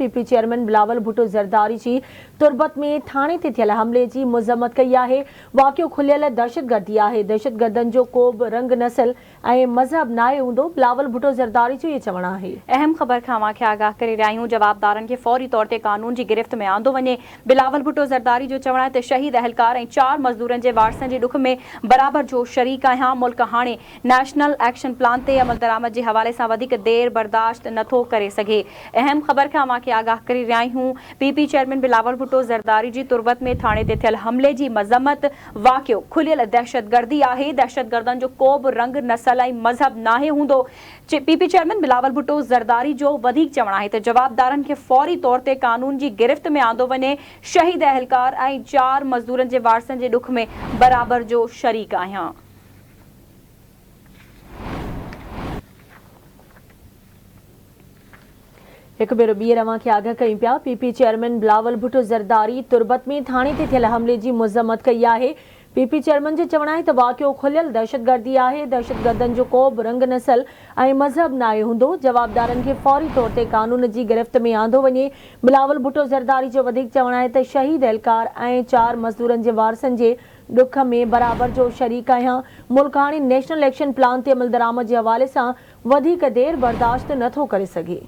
PP chairman Bilawal Bhutto Zardari जी तुर्बत में थाने ते थियल हमले की मज़म्मत कई है। वाक़ियो खुलियल दहशतगर्दी है। दहशतगर्दन जो को भी रंग नस्ल और मजहब नाहे हूंदो। बिलावल भुट्टो ज़रदारी जो ये चवणु है। अहम ख़बर खां वाखे आगाह करे रहिया आहियूं। जवाबदारनि खे फौरी तौर ते कानून की गिरफ़्त में आंदो वञे। बिलावल भुट्टो ज़रदारी जो चवणु आहे त शहीद अहलकार 4 मज़दूरनि के वारसनि के दुख में बराबर जो शरीक आहियां। मुल्क हाणे नेशनल एक्शन प्लान ते अमल दरामद के हवाले से वधिक देर बर्दाश्त नथो करे सघे। अहम ख़बर खां वाखे आगाह करे रहिया आहियूं। पीपी चेयरमैन बिलावल भुट्टो ज़रदारी जी तुर्बत में थाने ते थियल हमले की मज़म्मत। वाक़ियो खुलियल दहशतगर्दी है। दहशतगर्दन जो को भी रंग नस्ल और मजहब नाहे हूंदो। पीपी चेयरमैन बिलावल भुट्टो ज़रदारी जो वधिक चवणु आहे त जवाबदारनि खे फौरी तौर ते कानून की गिरफ़्त में आंदो वञे। शहीद अहलकार 4 मज़दूरनि के वारसनि के दुख में बराबर जो शरीक आहियां। एक भेरो बी रवां खे आगाह कयूं पिया। पीपी चेयरमैन बिलावल भुट्टो ज़रदारी तुर्बत में थाने ते थियल हमले की मज़म्मत कई है। पीपी चेयरमैन जो चवणु आहे त वाक़ियो खुलियल दहशतगर्दी है। दहशतगर्दन जो को भी रंग नस्ल और मजहब नाहे हूंदो। जवाबदारनि खे फौरी तौर ते कानून की गिरफ़्त में आंदो वञे। बिलावल भुट्टो ज़रदारी जो वधिक चवणु आहे त शहीद एहलकार 4 मज़दूरनि के वारसनि के दुख में बराबर जो शरीक आहियां। मुल्क हाणे नेशनल एक्शन प्लान ते अमल दरामद के हवाले से वधिक देर बर्दाश्त नथो करे सघे।